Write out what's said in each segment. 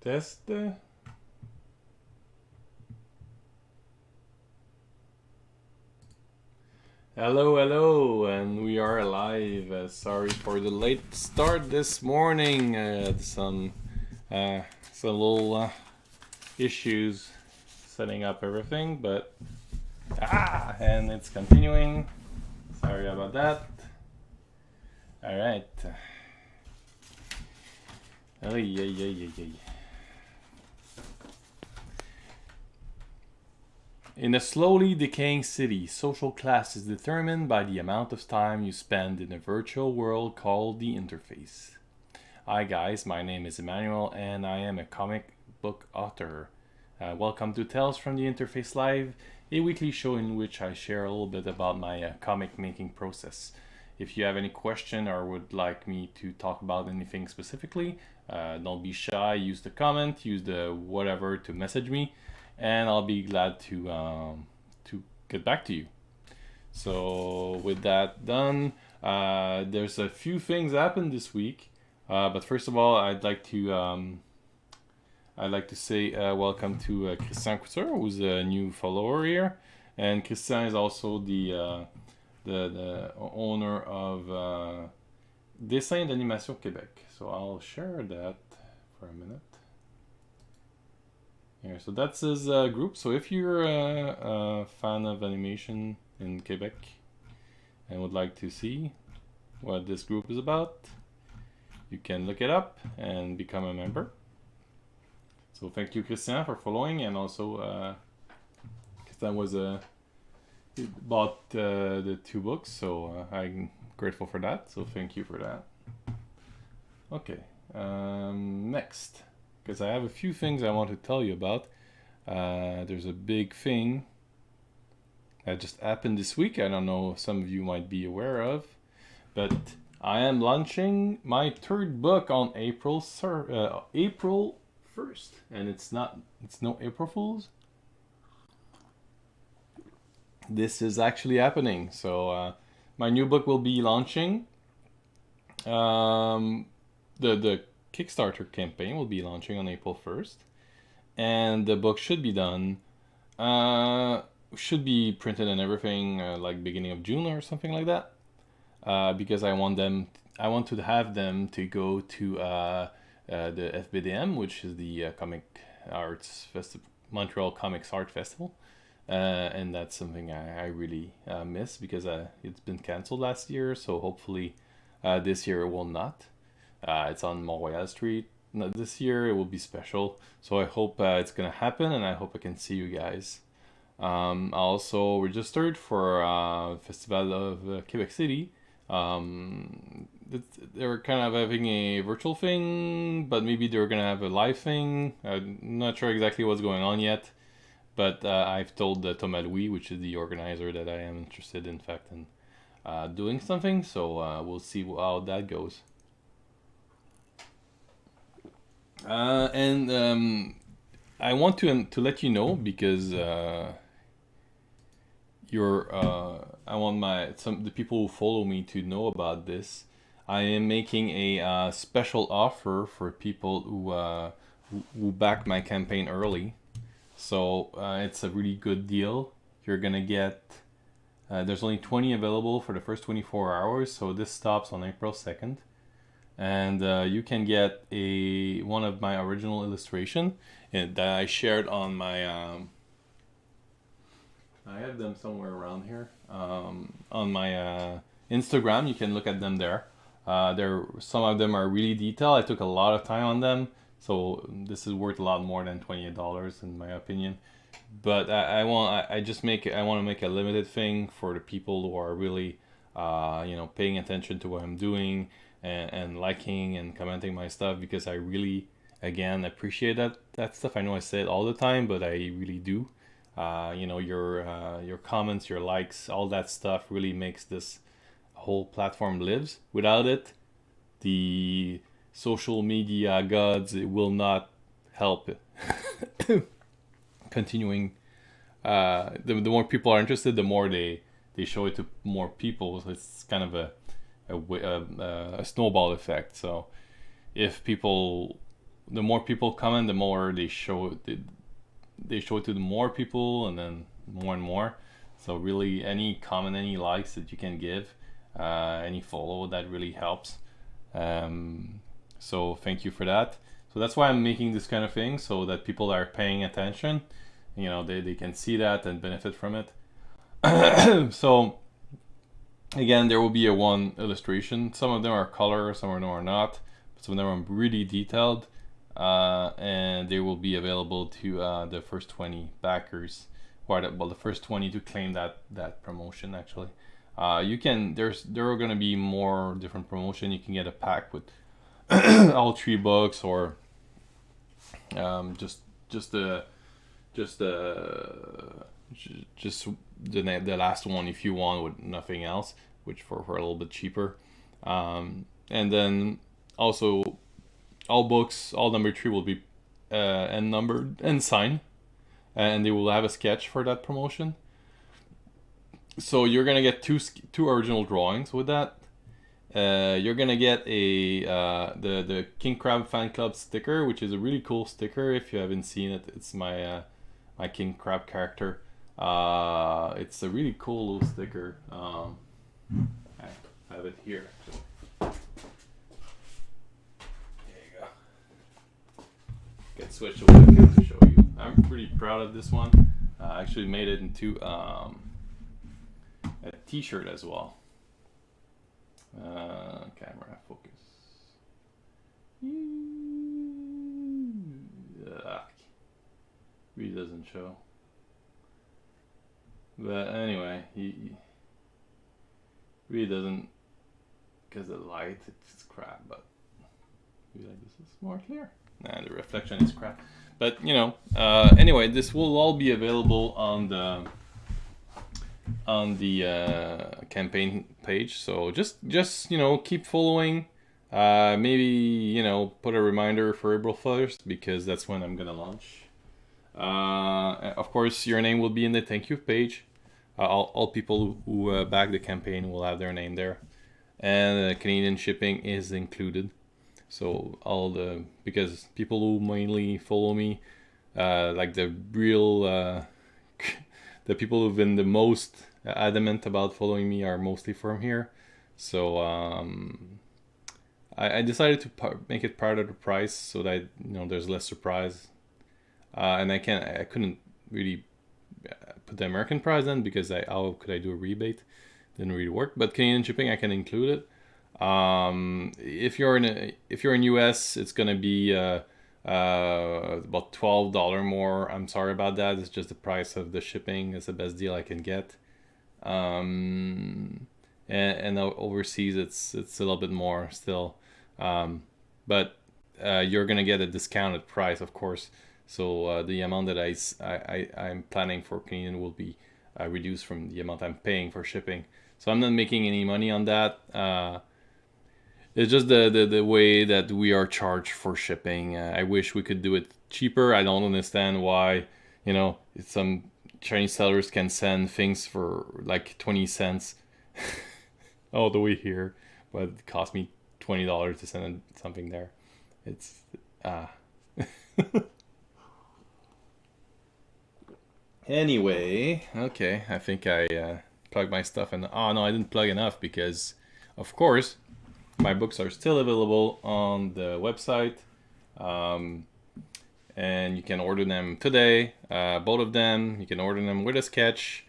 Test. Hello, hello, and we are live. Sorry for the late start this morning. Some little issues setting up everything, but and it's continuing. Sorry about that. All right. Oh yeah. In a slowly decaying city, social class is determined by the amount of time you spend in a virtual world called the interface. Hi guys, my name is Emmanuel and I am a comic book author. Welcome to Tales from the Interface Live, a weekly show in which I share a little bit about my comic making process. If you have any question or would like me to talk about anything specifically, don't be shy, use the comment, use the whatever to message me, and I'll be glad to get back to you. So with that done, there's a few things happened this week, but first of all, I'd like to say welcome to Christian Couture, who's a new follower here, and Christian is also the owner of Dessin d'Animation Québec. So I'll share that for a minute. Here, so that's his group. So if you're a fan of animation in Quebec and would like to see what this group is about, you can look it up and become a member. So thank you, Christian, for following, and also Christian he bought the 2 books, so I'm grateful for that. So thank you for that. Okay, next. Because I have a few things I want to tell you about. There's a big thing that just happened this week. I don't know if some of you might be aware of, but I am launching my 3rd book on April 1st, and it's no April Fools. This is actually happening. So my new book will be launching. The Kickstarter campaign will be launching on April 1st, and the book should be done, should be printed and everything like beginning of June or something like that, because I want to have them to go to the FBDM, which is the Comic Arts Festival, Montreal Comics Art Festival, and that's something I really miss because it's been canceled last year, so hopefully this year it will not. It's on Montréal Street. This year it will be special, so I hope it's gonna happen, and I hope I can see you guys. I also registered for Festival of Quebec City. They're kind of having a virtual thing, but maybe they're gonna have a live thing. I'm not sure exactly what's going on yet, but I've told Thomas Louis, which is the organizer, that I am interested, in fact, in doing something. So we'll see how that goes. And I want to let you know, because I want the people who follow me to know about this. I am making a special offer for people who back my campaign early. So it's a really good deal. You're gonna get there's only 20 available for the first 24 hours, so this stops on April 2nd. And you can get one of my original illustration that I shared on my I have them somewhere around here on my Instagram. You can look at them there. Some of them are really detailed. I took a lot of time on them, so this is worth a lot more than $28 in my opinion. But I want to make a limited thing for the people who are really paying attention to what I'm doing, and liking and commenting my stuff, because I really, again, appreciate that stuff. I know I say it all the time, but I really do. Your comments, your likes, all that stuff really makes this whole platform lives. Without it, the social media gods will not help it. Continuing, the more people are interested, the more they show it to more people. So it's kind of a snowball effect. So if people the more people comment, the more they show it. They show it to the more people, and then more and more. So really, any comment, any likes that you can give, any follow, that really helps. So thank you for that. So that's why I'm making this kind of thing, so that people are paying attention. You know, they can see that and benefit from it. So again, there will be a one illustration. Some of them are color, some of them are not. But some of them are really detailed. And they will be available to the first 20 backers, or the first 20 to claim that promotion. Actually, there are going to be more different promotion. You can get a pack with all 3 books, or just the last one if you want, with nothing else, which for a little bit cheaper. And then also, all books, all number 3 will be and numbered and signed, and they will have a sketch for that promotion. So you're gonna get two original drawings with that. You're gonna get the King Crab fan club sticker, which is a really cool sticker. If you haven't seen it, it's my King Crab character. It's a really cool little sticker. I have it here. Get switched away to show you. I'm pretty proud of this one. I actually made it into a t-shirt as well. Camera focus. Really doesn't show. But anyway, he really doesn't, because the light, it's crap, but maybe like this is more clear. Nah, the reflection is crap. But you know, anyway, this will all be available on the campaign page. So just you know, keep following. Maybe, you know, put a reminder for April 1st, because that's when I'm gonna launch. Of course, your name will be in the thank you page. All people who back the campaign will have their name there, and Canadian shipping is included. So because people who mainly follow me, like the real the people who've been the most adamant about following me are mostly from here. So I decided to make it part of the price, so that, you know, there's less surprise. And I couldn't really put the American price in, because how could I do a rebate? Didn't really work. But Canadian shipping, I can include it. If you're in US, it's gonna be about $12 more. I'm sorry about that. It's just the price of the shipping. It's the best deal I can get. And overseas, it's a little bit more still. But you're gonna get a discounted price, of course. So the amount that I'm planning for Canadian will be reduced from the amount I'm paying for shipping. So I'm not making any money on that. It's just the way that we are charged for shipping. I wish we could do it cheaper. I don't understand why, you know, some Chinese sellers can send things for like 20 cents all the way here, but it cost me $20 to send something there. It's Anyway, okay, I think I plugged my stuff in. Oh no, I didn't plug enough, because of course my books are still available on the website, and you can order them today, both of them. You can order them with a sketch,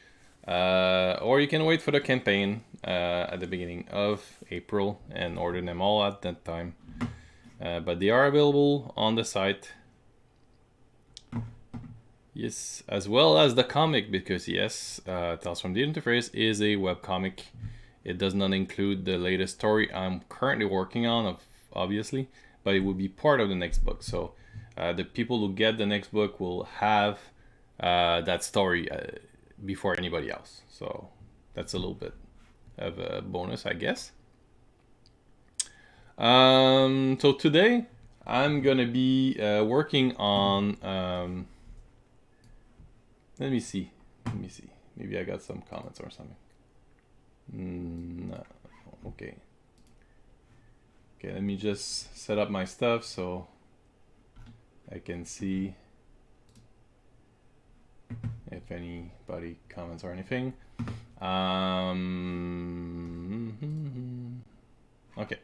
or you can wait for the campaign at the beginning of April and order them all at that time. But they are available on the site. Yes, as well as the comic, because yes, Tales from the Interface is a webcomic. It does not include the latest story I'm currently working on, obviously, but it will be part of the next book. So the people who get the next book will have that story before anybody else. So that's a little bit of a bonus, I guess. So today I'm gonna be working on let me see. Maybe I got some comments or something. No. Okay, let me just set up my stuff. So I can see if anybody comments or anything. Okay.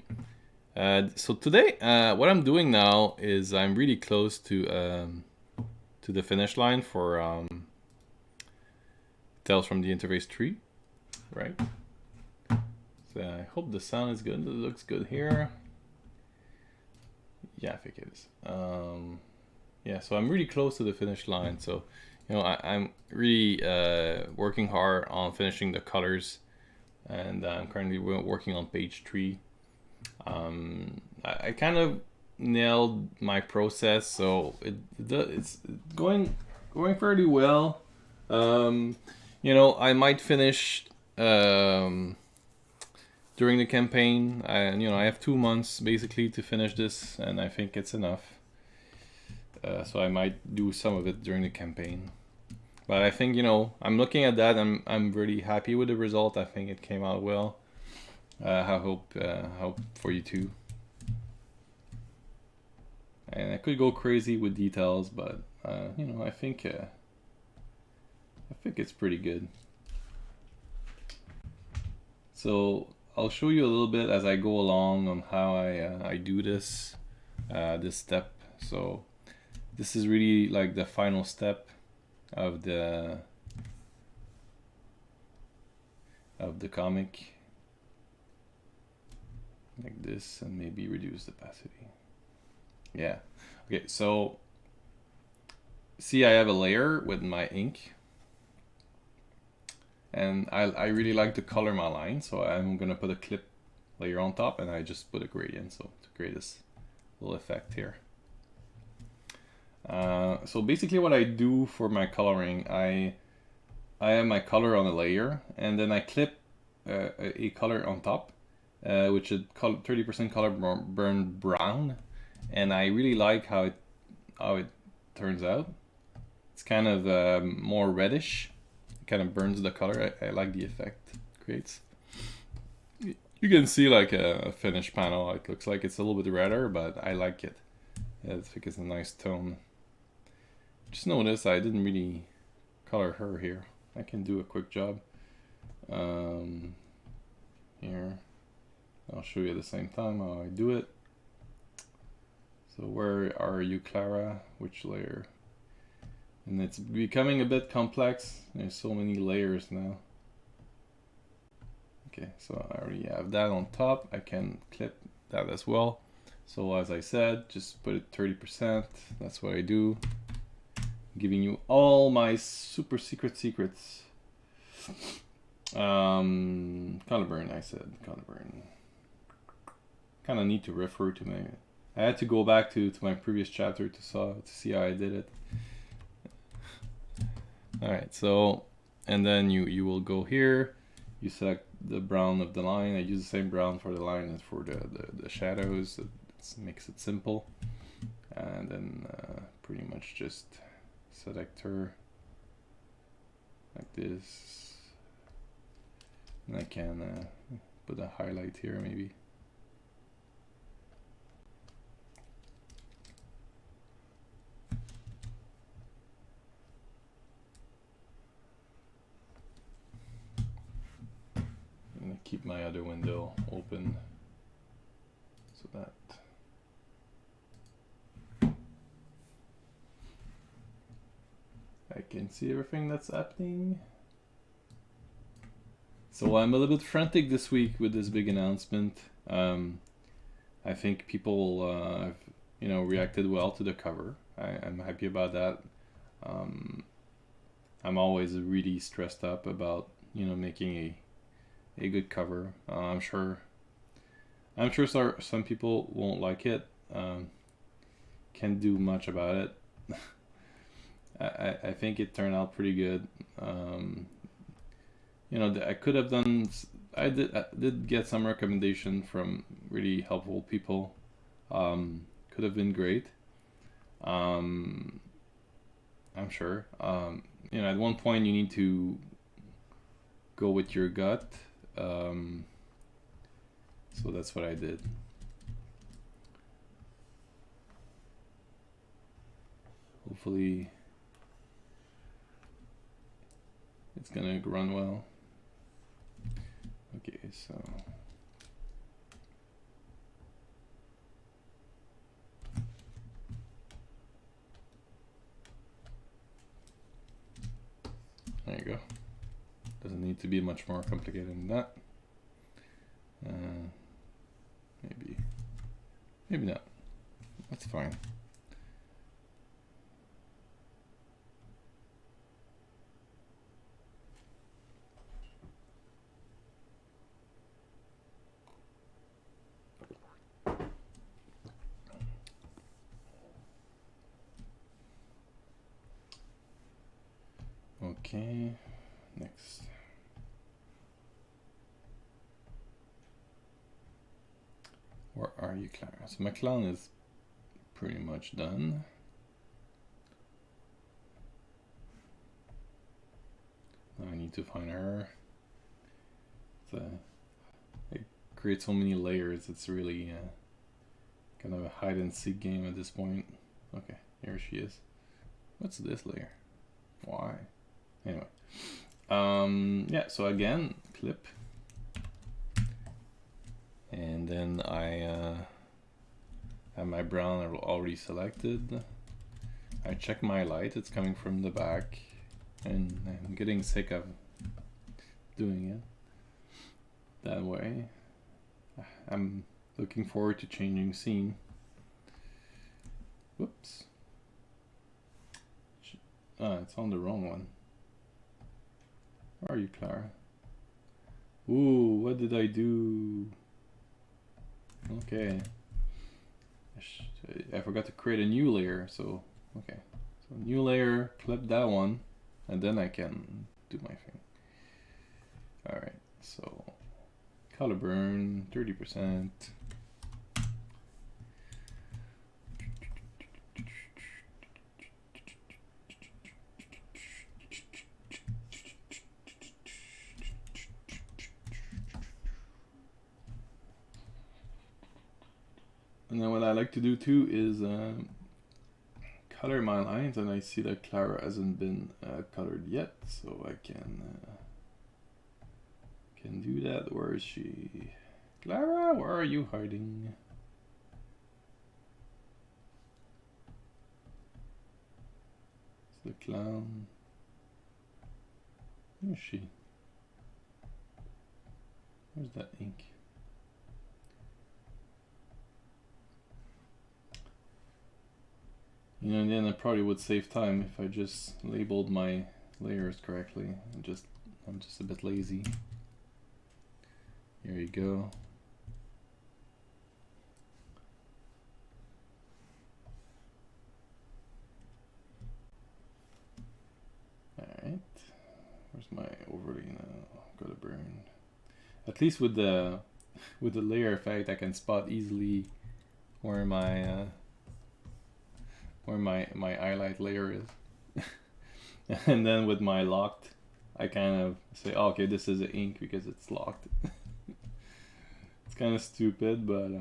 So today, what I'm doing now is I'm really close to the finish line for Tales from the Interface 3, right? So I hope the sound is good. It looks good here. Yeah, I think it is. Yeah, so I'm really close to the finish line. So, you know, I'm really working hard on finishing the colors, and I'm currently working on page 3. I kind of nailed my process, so it's going fairly well. You know, I might finish during the campaign. You know, I have 2 months basically to finish this, and I think it's enough. So I might do some of it during the campaign. But I think, you know, I'm looking at that. I'm really happy with the result. I think it came out well. I hope for you too. And I could go crazy with details, but you know, I think it's pretty good. So I'll show you a little bit as I go along on how I do this step. So this is really like the final step of the comic, like this, and maybe reduce the opacity. Yeah. Okay, so see, I have a layer with my ink, and I really like to color my line, so I'm gonna put a clip layer on top, and I just put a gradient, so to create this little effect here. So basically what I do for my coloring, I have my color on a layer, and then I clip a color on top, which is 30% color burn brown, and I really like how it turns out. It's kind of more reddish. It kind of burns the color. I like the effect it creates. You can see like a finished panel. It looks like it's a little bit redder, but I like it. I think it's a nice tone. Just notice I didn't really color her here. I can do a quick job. Here, I'll show you at the same time how I do it. So where are you, Clara? Which layer? And it's becoming a bit complex. There's so many layers now. Okay, so I already have that on top. I can clip that as well. So as I said, just put it 30%. That's what I do. I'm giving you all my super secrets. Color burn, I said. Color burn. Kind of need to refer to my... I had to go back to my previous chapter to see how I did it. Alright, so, and then you will go here. You select the brown of the line. I use the same brown for the line as for the shadows. It makes it simple. And then pretty much just select her like this. And I can put a highlight here maybe. I'm gonna keep my other window open so that I can see everything that's happening. So I'm a little bit frantic this week with this big announcement. I think people have, you know, reacted well to the cover. I'm happy about that. I'm always really stressed up about, you know, making a good cover. I'm sure some people won't like it. Can't do much about it. I think it turned out pretty good. You know, I could have done. I did get some recommendation from really helpful people. Could have been great. I'm sure. You know, at one point you need to go with your gut. So that's what I did. hopefully it's gonna run well. Okay, so there you go. Doesn't need to be much more complicated than that. Maybe not. That's fine. Okay, next. Where are you, Clara? So my clown is pretty much done. Now I need to find her. It creates so many layers, it's really kind of a hide and seek game at this point. Okay, here she is. What's this layer? Why? Anyway, yeah, so again, clip. And then I have my brown already selected. I check my light, it's coming from the back, and I'm getting sick of doing it that way. I'm looking forward to changing scene. Whoops. Ah, it's on the wrong one. Where are you, Clara? Ooh, what did I do? Okay. I forgot to create a new layer, so okay. So new layer, clip that one, and then I can do my thing. Alright, so color burn, 30%. And then what I like to do too is color my lines, and I see that Clara hasn't been colored yet, so I can do that. Where is she? Clara, where are you hiding? It's the clown. Where is she? Where's that ink? You know, and then I probably would save time if I just labeled my layers correctly. I'm just a bit lazy. Here you go. Alright. Where's my overlay now? Gotta burn. At least with the layer effect, I can spot easily where my highlight layer is. And then with my locked, I kind of say, oh, okay, this is the ink because it's locked. It's kind of stupid, but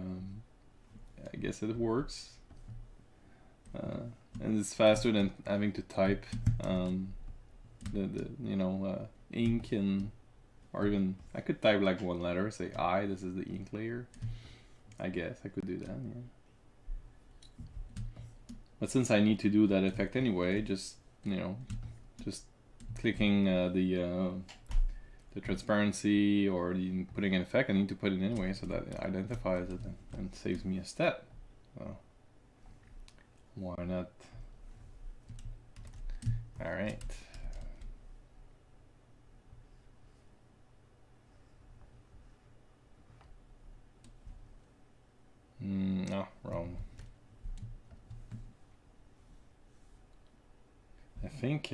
I guess it works. And it's faster than having to type ink, and or even I could type like one letter, say I, this is the ink layer. I guess I could do that, yeah. But since I need to do that effect anyway, just clicking the transparency or putting an effect, I need to put it anyway, so that it identifies it and saves me a step. So why not? All right. No, wrong. I think,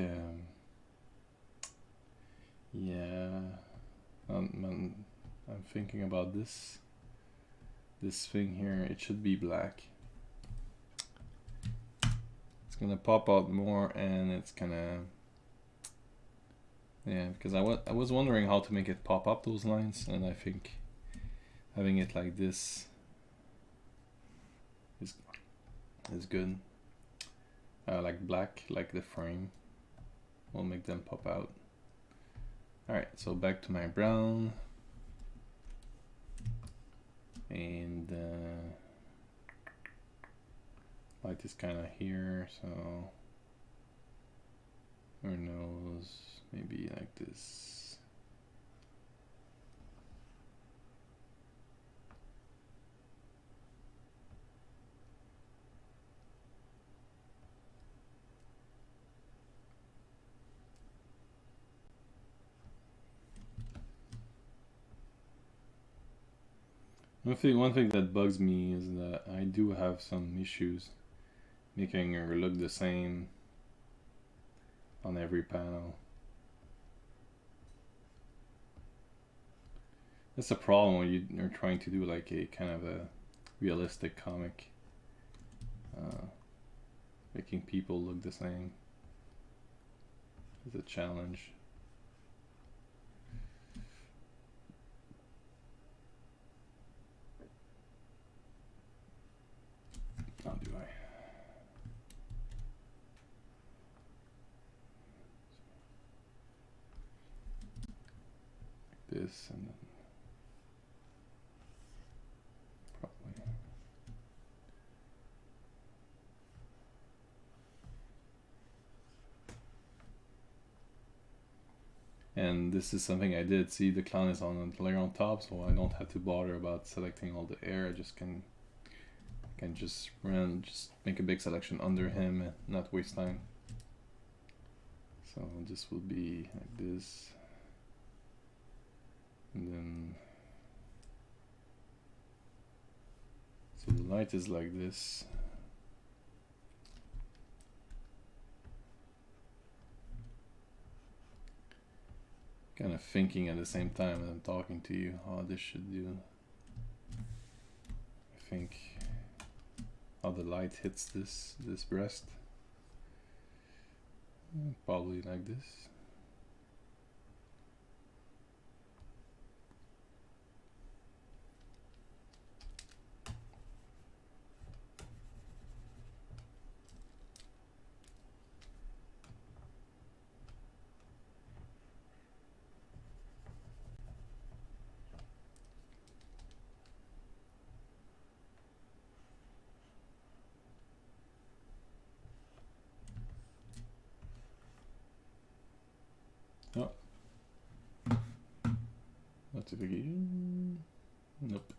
yeah, I'm thinking about this thing here. It should be black. It's gonna pop out more, and it's gonna, yeah, because I was wondering how to make it pop up those lines, and I think having it like this is good. like black, like the frame. We'll make them pop out. Alright, so back to my brown. And light is kind of here, so her nose maybe like this. One thing that bugs me is that I do have some issues making her look the same on every panel. That's a problem when you're trying to do like a kind of a realistic comic. Making people look the same is a challenge. How do I? Like this and then probably. And this is something I did. See, the clown is on the layer on top, so I don't have to bother about selecting all the air. I just can just make a big selection under him and not waste time. So this will be like this, and then so the light is like this. Kind of thinking at the same time as I'm talking to you how this should do. I think how the light hits this breast. Probably like this. Oh. Notification. Nope.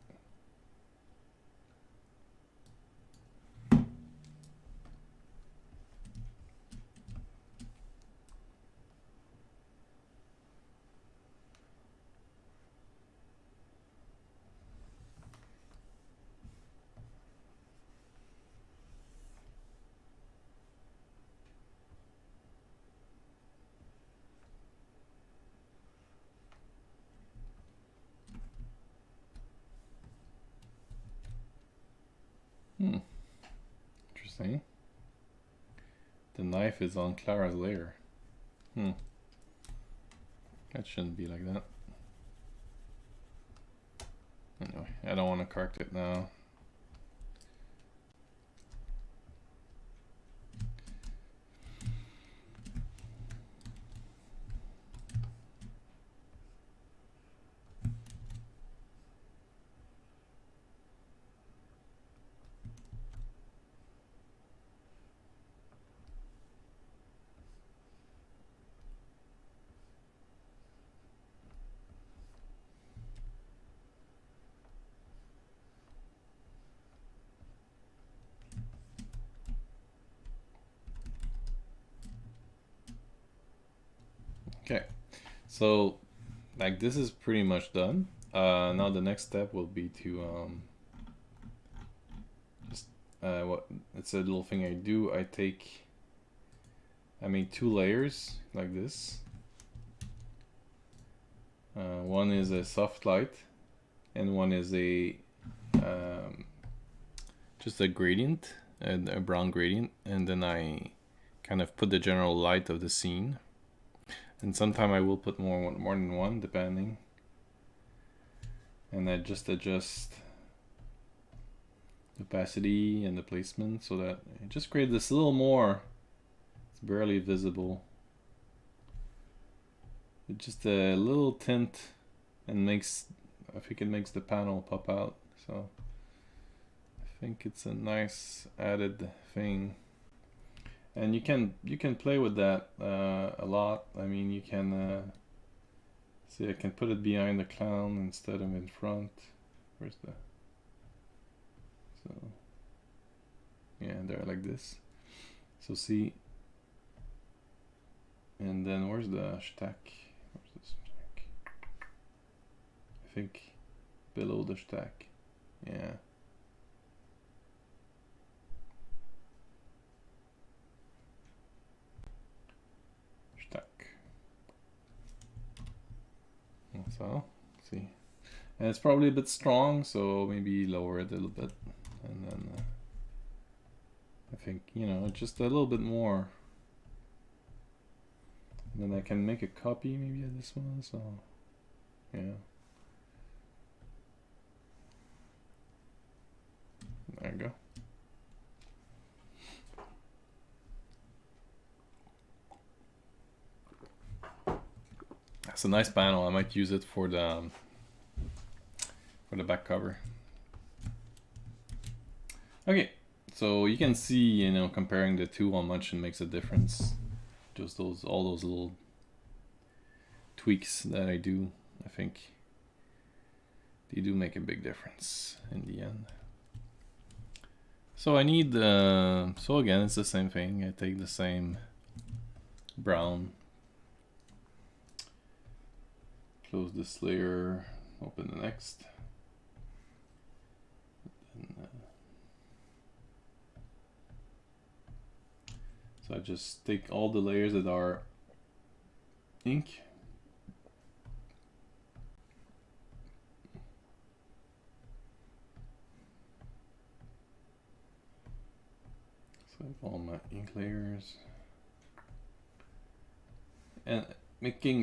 Interesting. The knife is on Clara's layer. That shouldn't be like that. Anyway, I don't want to correct it now. Okay, so like this is pretty much done. Now the next step will be to it's a little thing I do. I make 2 layers like this. One is a soft light, and one is a just a gradient, and a brown gradient, and then I kind of put the general light of the scene. And sometime I will put more than one, depending. And I just adjust the opacity and the placement so that it just creates this little more It's barely visible. It's just a little tint and makes, I think it makes the panel pop out. So I think it's a nice added thing. And you can play with that a lot. I mean, you can see I can put it behind the clown instead of in front. Where's the, so yeah, there, like this. So see, and then where's the stack? Where's the stack? I think below the stack. Yeah. Stack. So, see. And it's probably a bit strong, so maybe lower it a little bit. And then I think, you know, just a little bit more. And then I can make a copy maybe of this one, so yeah. There you go. That's a nice panel. I might use it for the back cover. Okay, so you can see, you know, comparing the two, how much it makes a difference. Just all those little tweaks that I do, I think they do make a big difference in the end. So I need, so again, it's the same thing. I take the same brown, close this layer, open the next. And, so I just take all the layers that are ink. So I have all my ink layers. And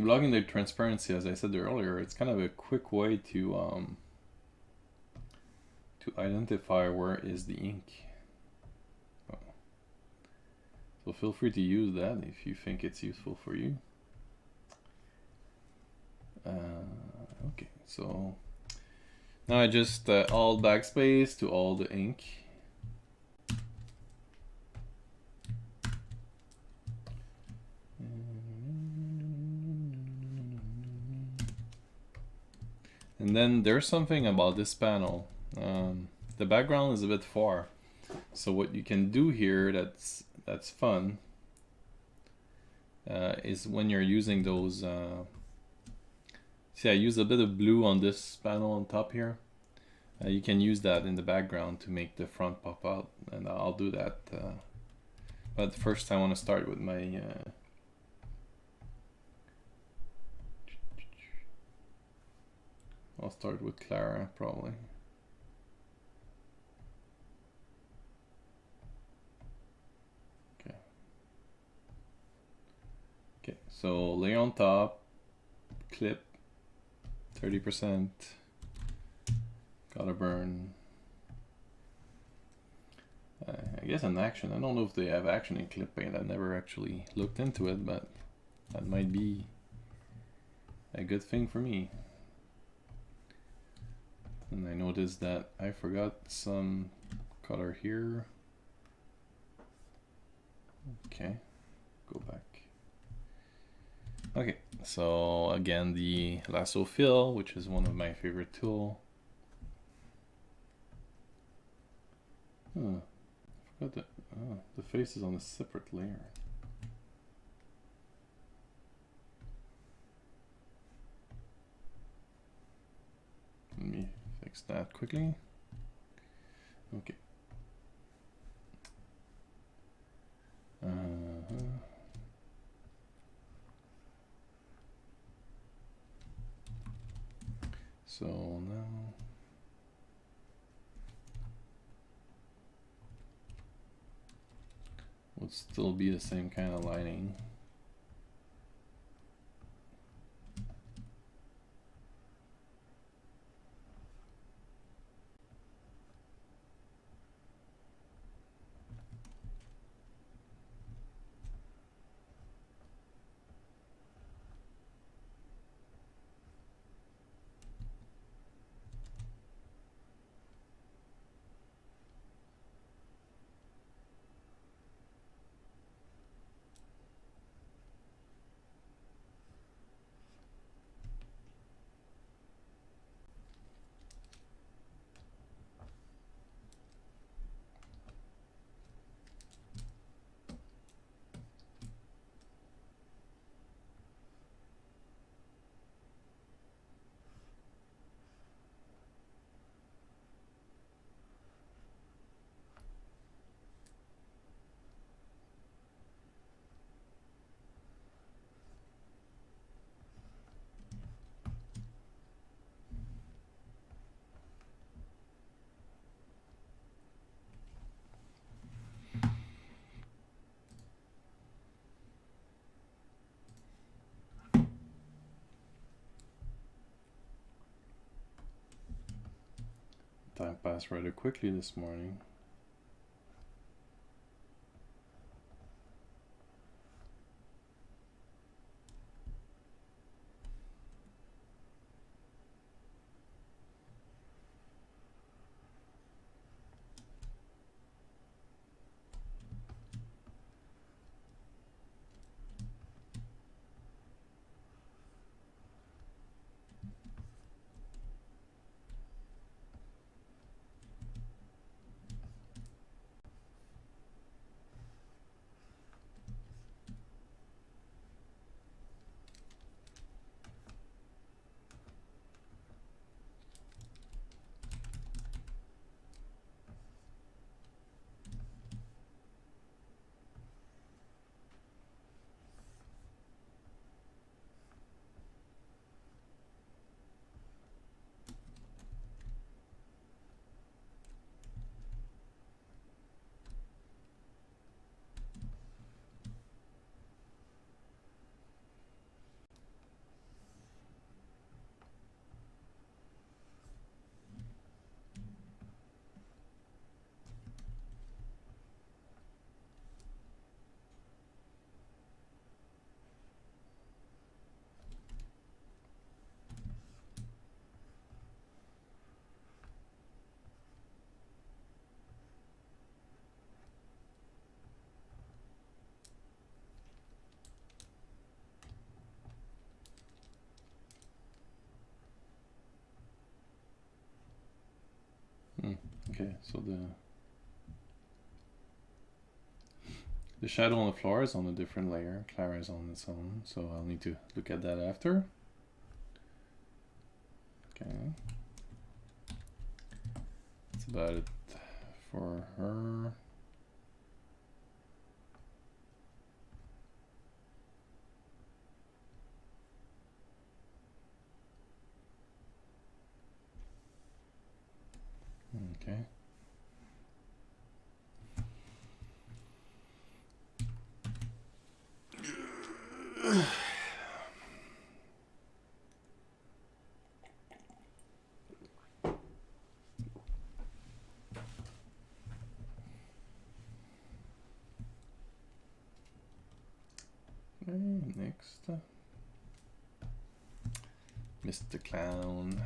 logging the transparency, as I said earlier, it's kind of a quick way to identify where is the ink. So feel free to use that if you think it's useful for you. Okay, so now I just alt backspace to all the ink. And then there's something about this panel. The background is a bit far. So what you can do here that's fun is when you're using those, see, I use a bit of blue on this panel on top here. You can use that in the background to make the front pop out, and I'll do that. But first I want to start with my I'll start with Clara probably. Okay, so lay on top, clip, 30%, gotta burn. I guess an action. I don't know if they have action in clip paint. I've never actually looked into it, but that might be a good thing for me. And I noticed that I forgot some color here. Okay, go back. Okay, so again, the lasso fill, which is one of my favorite tool. I forgot that the face is on a separate layer. Let me fix that quickly. Okay. So now would still be the same kind of lighting. Time passed rather quickly this morning. Okay, so the shadow on the floor is on a different layer. Clara is on its own, so I'll need to look at that after. Okay. That's about it for her. Okay. Okay, next. Mr. Clown.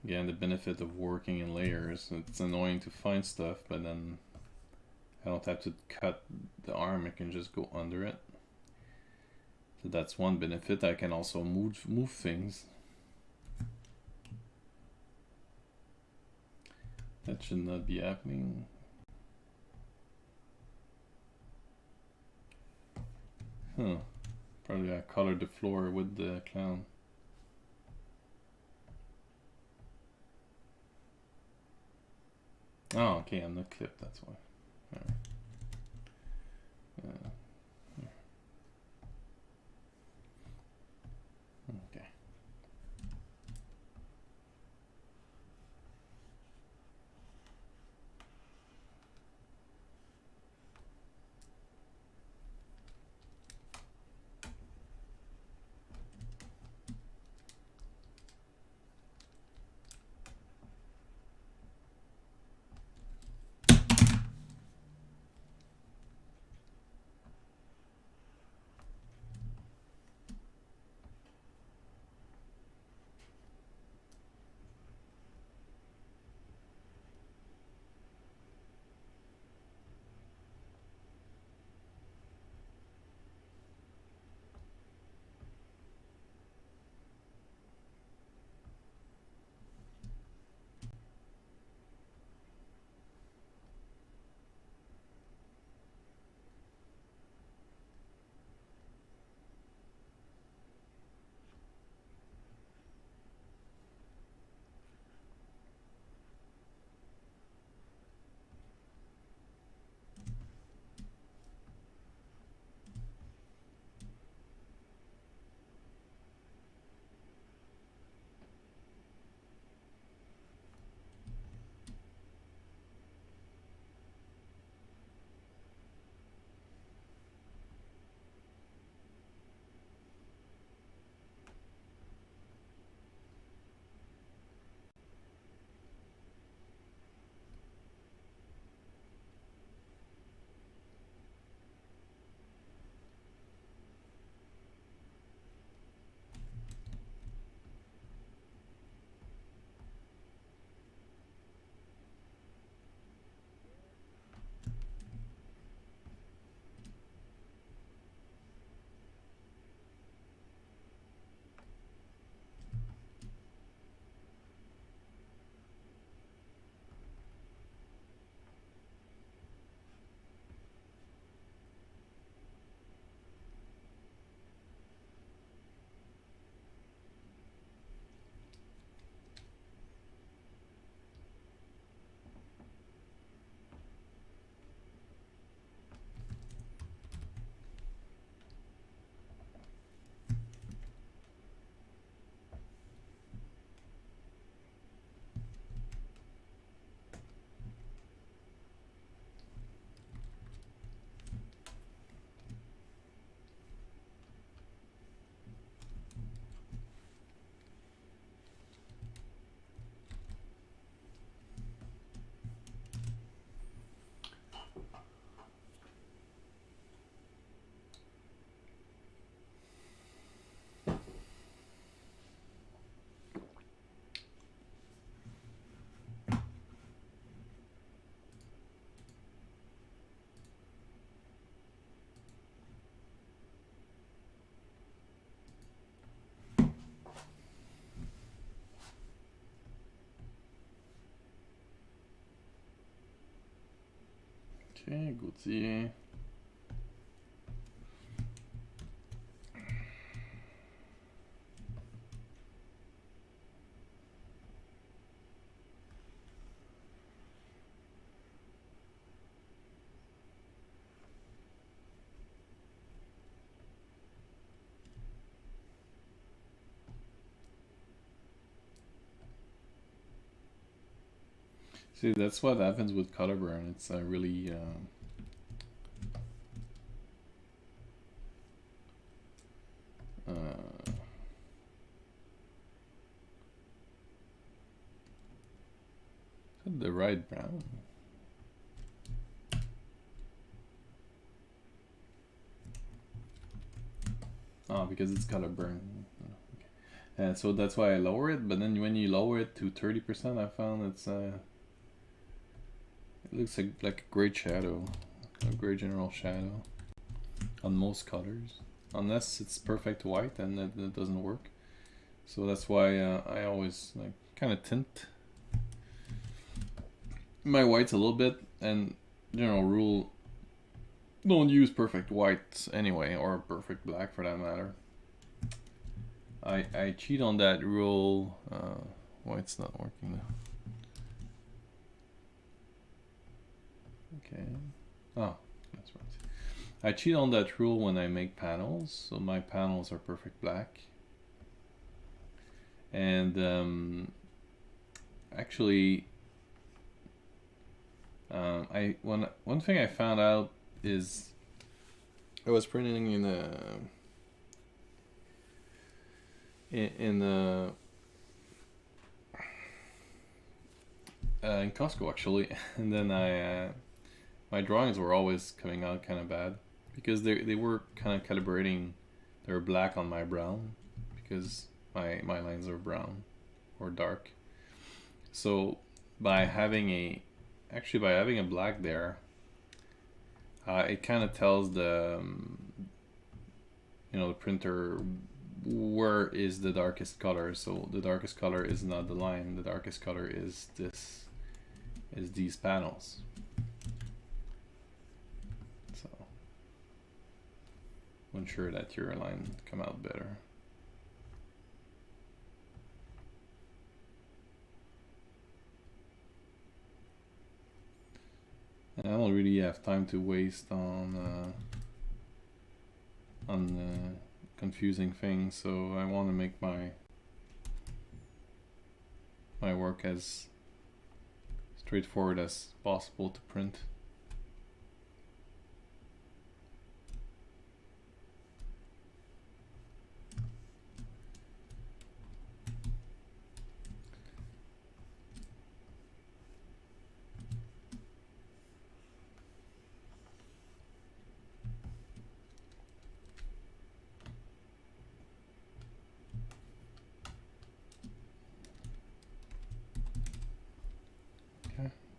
Again, the benefit of working in layers. It's annoying to find stuff, but then I don't have to cut the arm, I can just go under it. So that's one benefit. I can also move things. That should not be happening. Huh. Probably I colored the floor with the clown. Oh, okay, I'm not clipped, that's why. Alright. Okay. Okay, Gauthier. See, that's what happens with color burn. It's really the right brown. Oh, because it's color burn. Okay. And so that's why I lower it. But then when you lower it to 30%, I found it's it looks like a gray shadow, a gray general shadow on most colors, unless it's perfect white, and it doesn't work. So that's why I always like kind of tint my whites a little bit, and general rule, don't use perfect whites anyway, or perfect black for that matter. I cheat on that rule. Why it's not working now? Okay. Oh, that's right. I cheat on that rule when I make panels, so my panels are perfect black. And actually, one thing I found out is I was printing in Costco actually, and then my drawings were always coming out kind of bad because they were kind of calibrating. They were black on my brown because my lines are brown or dark. So by having a black there, it kind of tells the the printer where is the darkest color. So the darkest color is not the line. The darkest color is these panels. So ensure that your line come out better. And I don't really have time to waste on confusing things, so I want to make my work as straightforward as possible to print.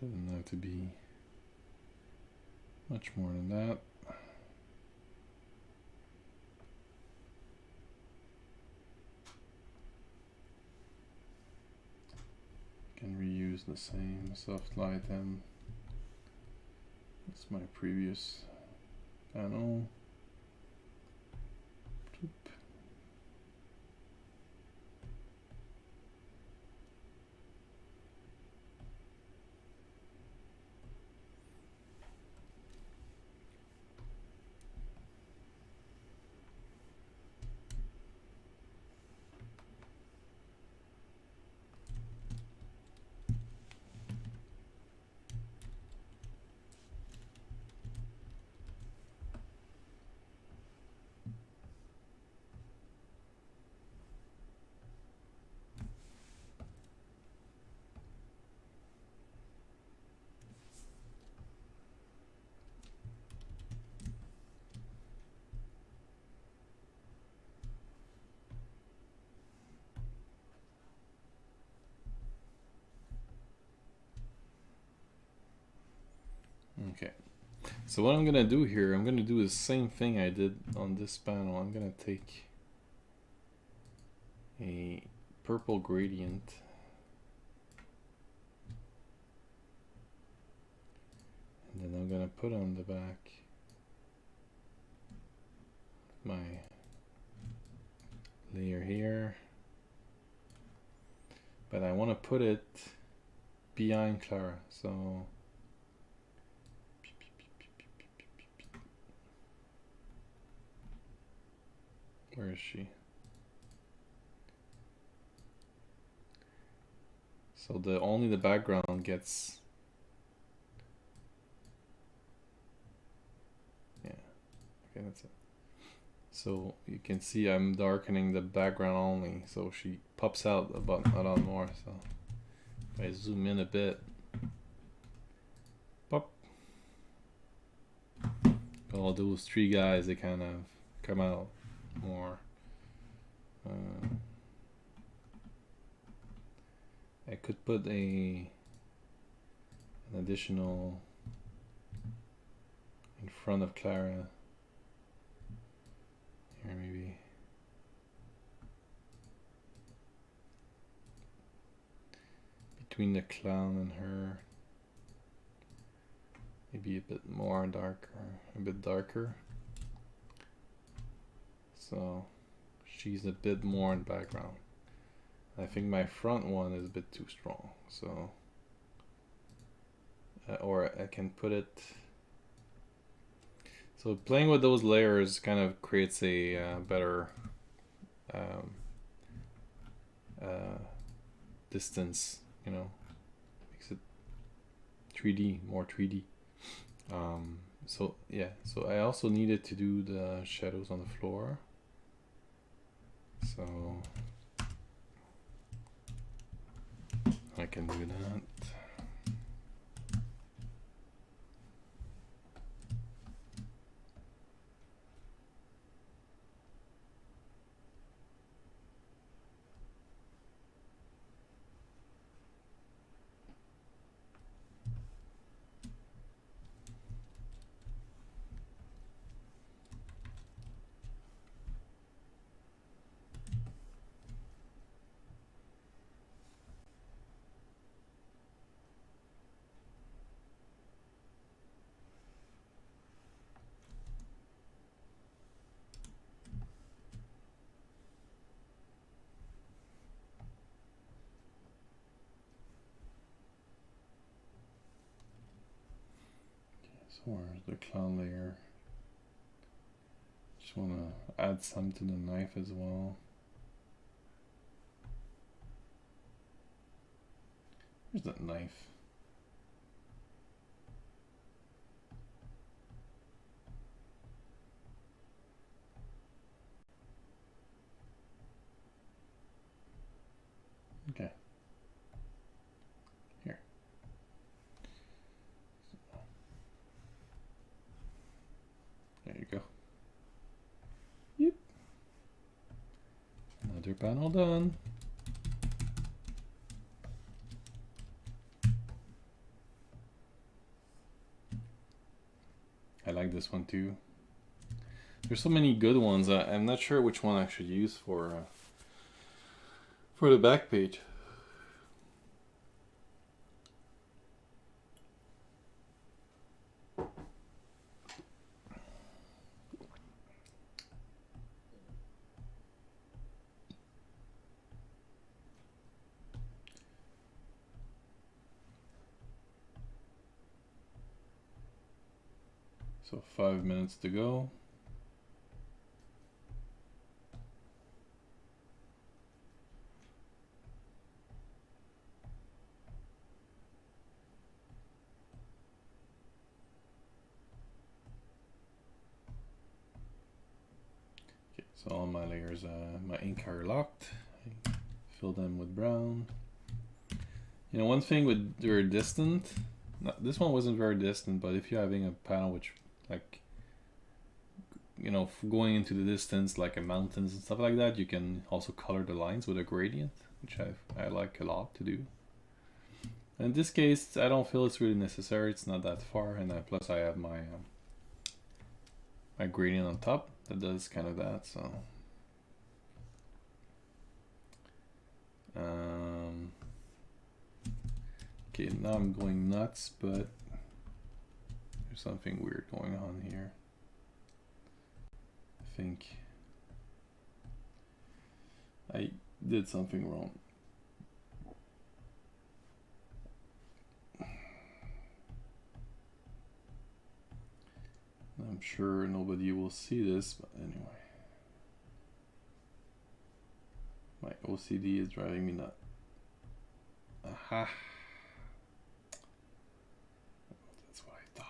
Doesn't have to be much more than that. Can reuse the same soft light, and that's my previous panel. Okay, so what I'm gonna do here, I'm gonna do the same thing I did on this panel. I'm gonna take a purple gradient And then I'm gonna put on the back my layer here, but I want to put it behind Clara, so where is she? So only the background gets, yeah, okay, that's it. So you can see I'm darkening the background only, so she pops out a lot more. So if I zoom in a bit, pop, all those three guys, they kind of come out more. I could put an additional in front of Clara here, maybe. Between the clown and her, maybe a bit more darker, a bit darker. So she's a bit more in the background. I think my front one is a bit too strong, so or I can put it. So playing with those layers kind of creates a better distance, you know, makes it 3D, more 3D. So yeah, so I also needed to do the shadows on the floor. So I can do that. So where's the clown layer? Just want to add some to the knife as well. Where's that knife? Okay. Here. There you go. Yep. Another panel done. I like this one too. There's so many good ones. I'm not sure which one I should use for the back page. So 5 minutes to go. Okay, so all my layers, my ink are locked. I fill them with brown. You know, one thing with very distant, this one wasn't very distant, but if you're having a panel which, like, you know, going into the distance, like a mountains and stuff like that, you can also color the lines with a gradient, which I like a lot to do. In this case, I don't feel it's really necessary. It's not that far, and plus I have my my gradient on top that does kind of that. So okay, now I'm going nuts, but There's something weird going on here. I think I did something wrong. I'm sure nobody will see this, but anyway. My OCD is driving me nuts. Aha. That's what I thought.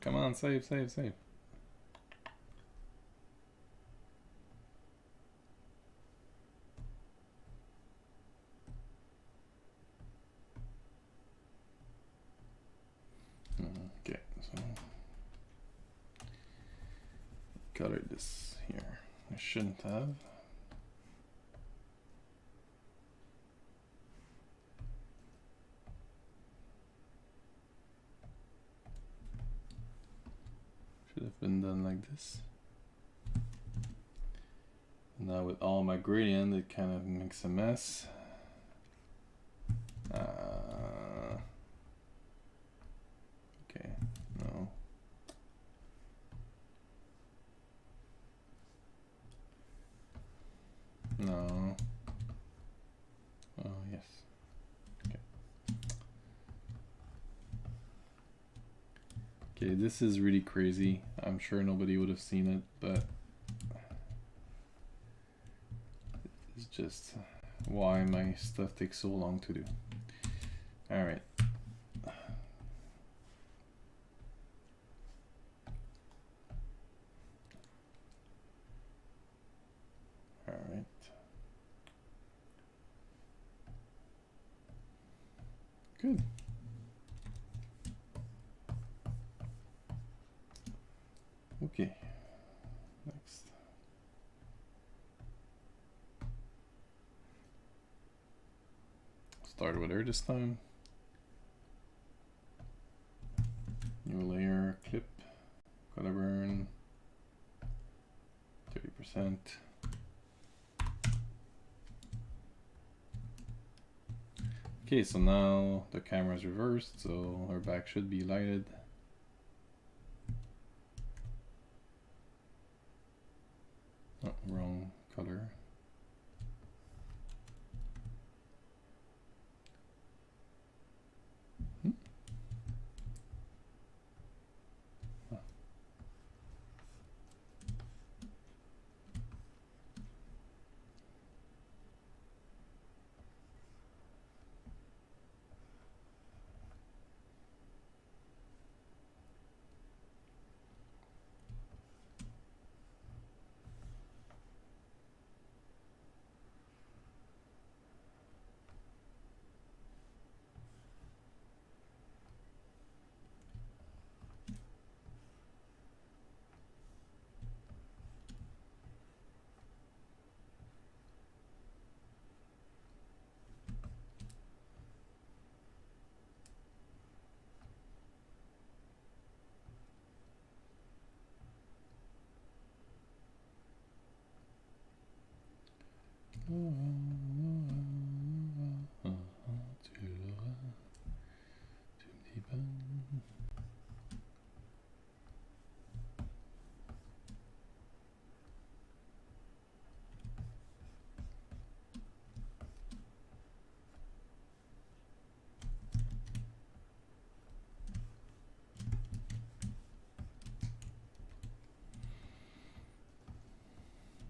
Come on, save, save, save. Okay, so colored this here. I shouldn't have. Should have been done like this. Now with all my gradient, it kind of makes a mess. Okay, no. No. Oh, yes. Okay. Okay, this is really crazy. I'm sure nobody would have seen it, but it's just why my stuff takes so long to do. All right. All right. Good. Okay. Next. Start with her this time. New layer, clip, color burn, 30%. Okay, so now the camera is reversed, so her back should be lighted. Oh, wrong color.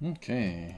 Okay.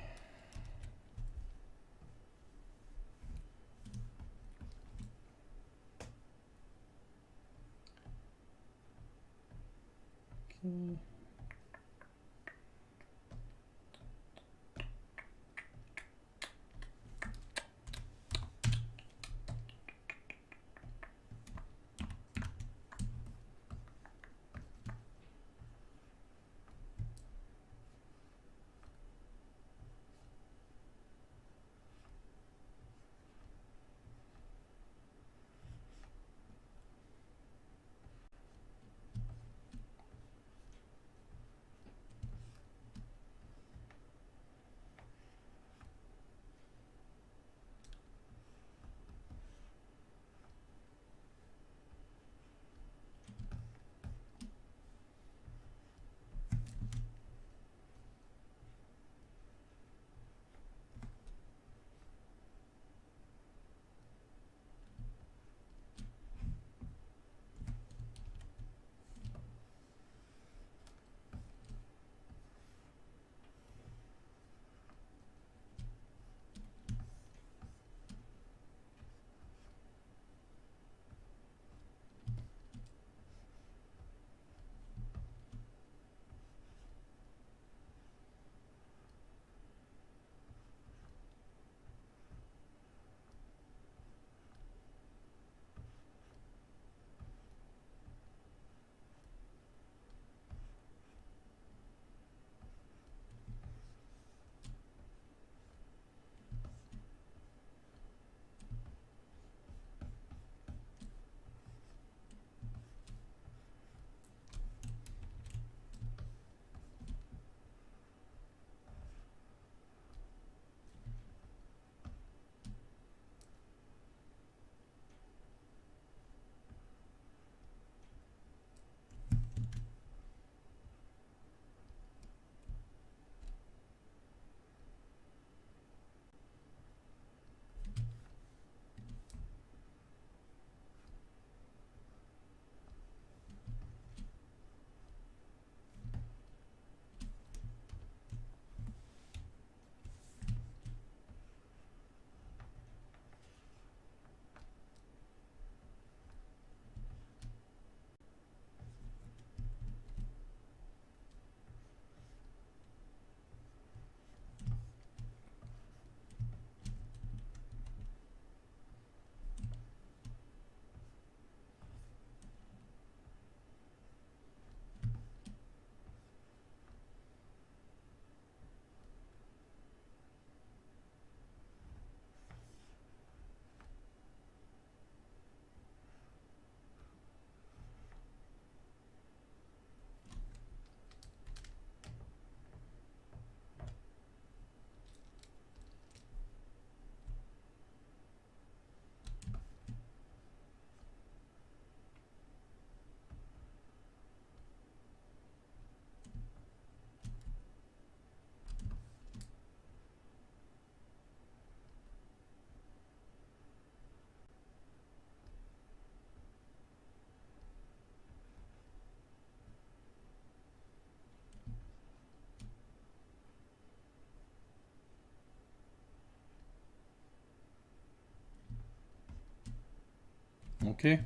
Okay.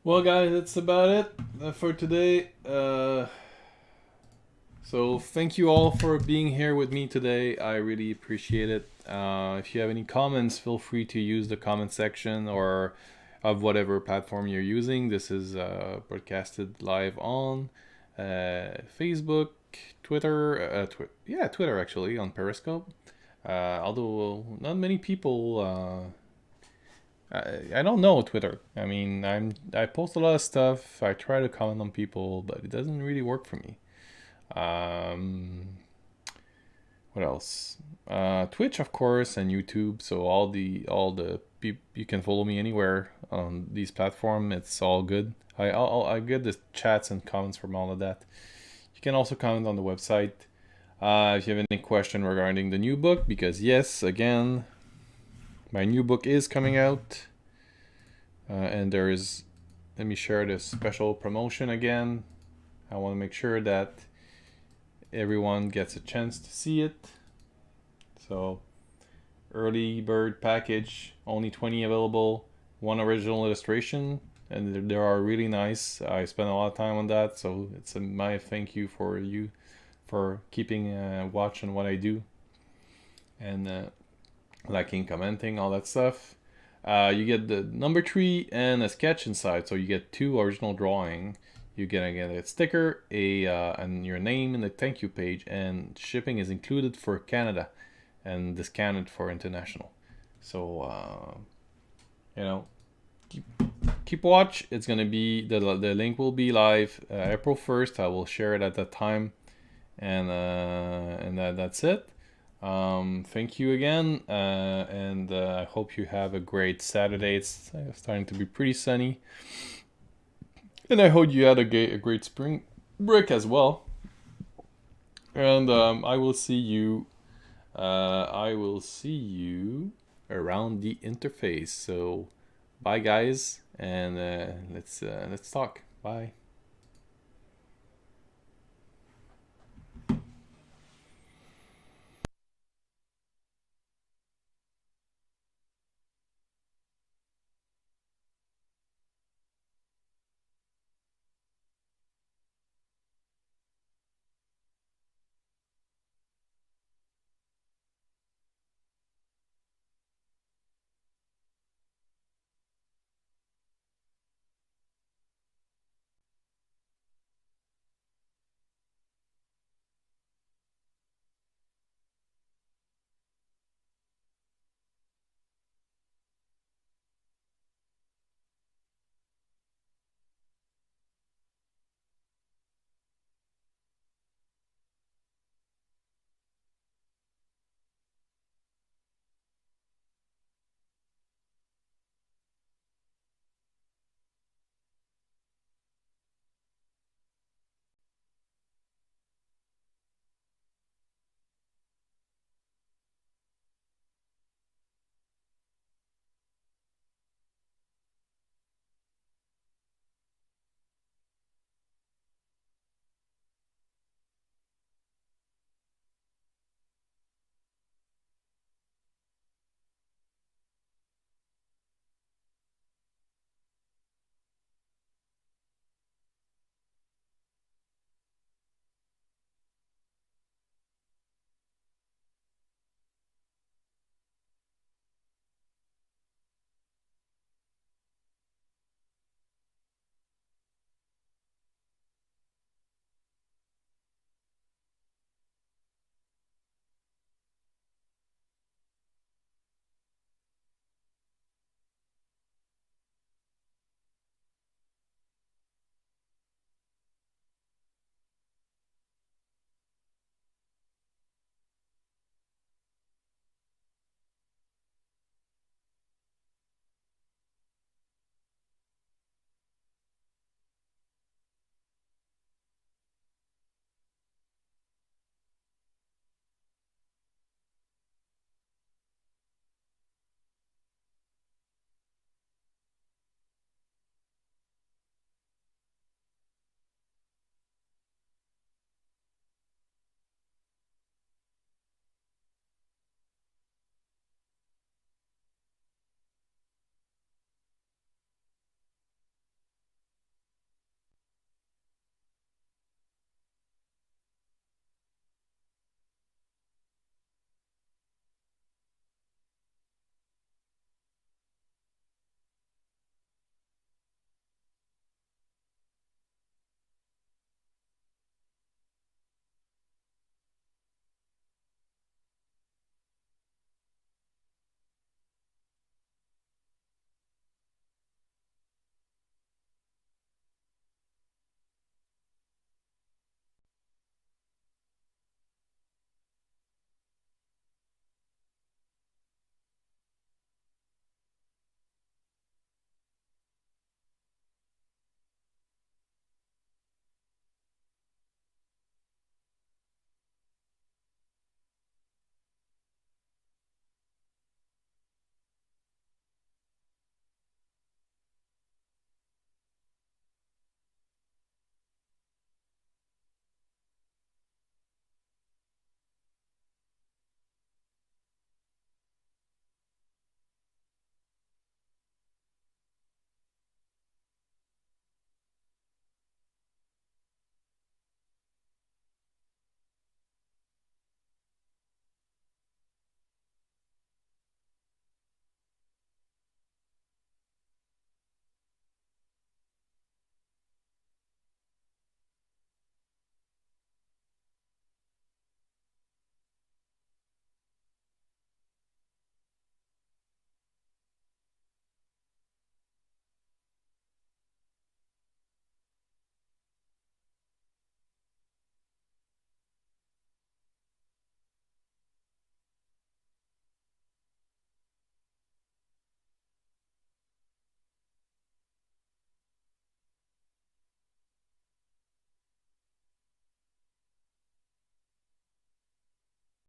Well, guys, that's about it for today. So thank you all for being here with me today. I really appreciate it. If you have any comments, feel free to use the comment section or of whatever platform you're using. This is broadcasted live on Facebook, Twitter. Twitter actually on Periscope. Although not many people. I don't know Twitter. I mean, I post a lot of stuff. I try to comment on people, but it doesn't really work for me. What else? Twitch, of course, and YouTube. So all the you can follow me anywhere on these platforms. It's all good. I get the chats and comments from all of that. You can also comment on the website if you have any question regarding the new book. Because yes, again, my new book is coming out, and there is. Let me share this special promotion again. I want to make sure that everyone gets a chance to see it. So, early bird package, only 20 available, one original illustration, and they are really nice. I spent a lot of time on that, so it's my thank you for keeping watch on what I do and liking, commenting, all that stuff. You get the number 3 and a sketch inside, so you get 2 original drawing. You're gonna get a sticker, and your name in the thank you page, and shipping is included for Canada, and discounted for international. So keep watch. It's gonna be the link will be live April 1st. I will share it at that time, and that's it. Thank you again, and I hope you have a great Saturday. It's starting to be pretty sunny. And I hope you had a great spring break as well. And I will see you. I will see you around the interface. So, bye, guys, and let's talk. Bye.